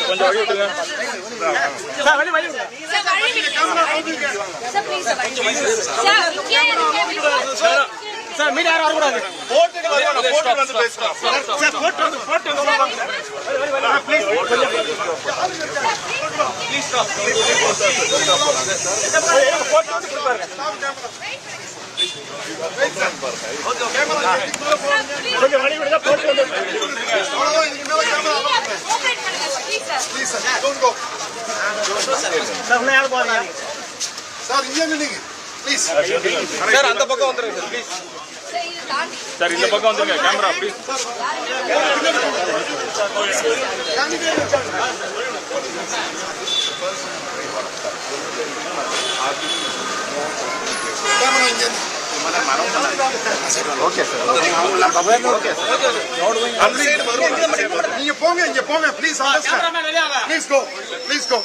கொஞ்சம் வழி விட்டுங்க சார். வழி வழி சார். மீடியா யாரும் வரக்கூடாது. போட்டுட்டு வரணும். போட்டு வந்து பேசலாம் சார். போட்டு வந்து ப்ளீஸ் ப்ளீஸ் ஸ்டாப். போட்டு வந்து கொடுப்பாருங்க. கொஞ்சம் வழி விடுங்க. போட்டு வந்து please sir. Don't go sir. உள்ள யாரும் போறீங்க சார்? இங்க நில்லுங்க ப்ளீஸ் சார். அந்த பக்கம் வந்துருங்க சார் ப்ளீஸ் சார். இந்த பக்கம் வந்துருங்க. Camera please. Okay sir. நீங்க போங்க, இங்க போங்க please. Please go, please go.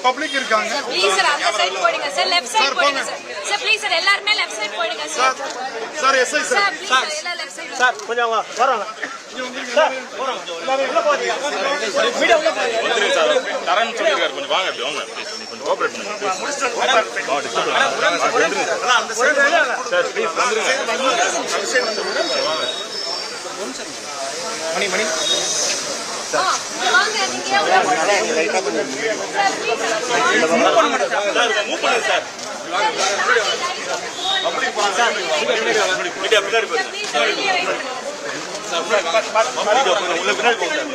Public இருக்காங்க. ப்ளீஸ் சார் அந்த சைடு போடுங்க சார். லெஃப்ட் சைடு போடுங்க சார். சார் ப்ளீஸ் சார் எல்லாரும் லெஃப்ட் சைடு போடுங்க sir. Sir SI sir. Sir எல்லாம் லெஃப்ட் சைடு சார் கொஞ்சம் வராங்க. சார் போறாங்க. உள்ள போறீங்க. மீடியா உள்ள போறீங்க. வந்துருங்க சார். தரேன்னு சொல்லிருக்காரு. கொஞ்சம் வாங்க அப்படி வாங்க ப்ளீஸ். கொஞ்சம் கோஆபரேட் பண்ணுங்க ப்ளீஸ். அந்த சைடு சார் ப்ளீஸ் வந்துருங்க. மணி மணி வாங்க நீங்க உள்ள போடுங்க லைட்டா கொஞ்சம் சார் ப்ளீஸ் மூவ் பண்ணுங்க சார். மூவ் பண்ணுங்க சார். அப்படி போலாம் சார். மீடியா பின்னாடி போங்க சார். உள்ள பின்னாடி போங்க சார்.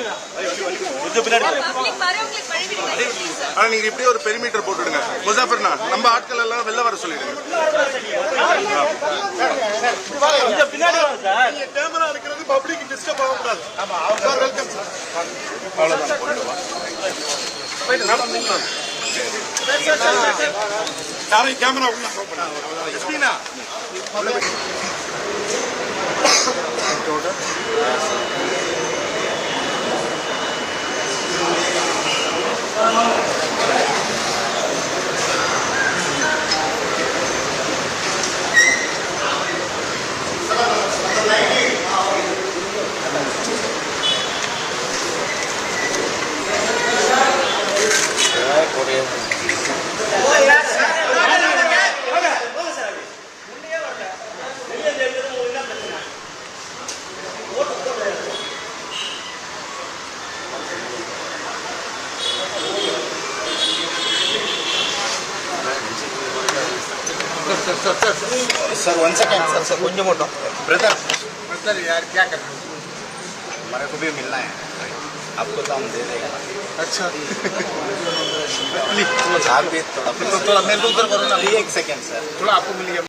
கொஞ்சம் பின்னாடி போங்க. பப்ளிக் வரவங்களுக்கு வழி விடுங்க ப்ளீஸ் சார். ஆனா நீங்க இப்படி ஒரு பெரிமீட்டர் போட்டுடுங்க. முசாஃபர்னா நம்ம ஆட்கள் எல்லாம் வெளில வர சொல்லிடுங்க. கொஞ்சம் பின்னாடி வாங்க சார். நீங்க கேமரா இருக்கிறது பப்ளிக் டிஸ்டர்ப் ஆக கூடாது. ஆமா சார். Welcome sir. அவ்வளவுதான் போடுவா. போயிட்டு நடந்துங்க. யாரை கேமரா உள்ள போடுங்க. எஸ்பினா सर 1 सेकंड सर कुछ मोटो ब्रदर यार क्या कर रहे हो? हमारे को भी मिलना है. आपको तो हम दे देगा. अच्छा आप भी थोड़ा मेरे को उधर करो ना. 1 सेकंड सर. थोड़ा आपको मिल गया.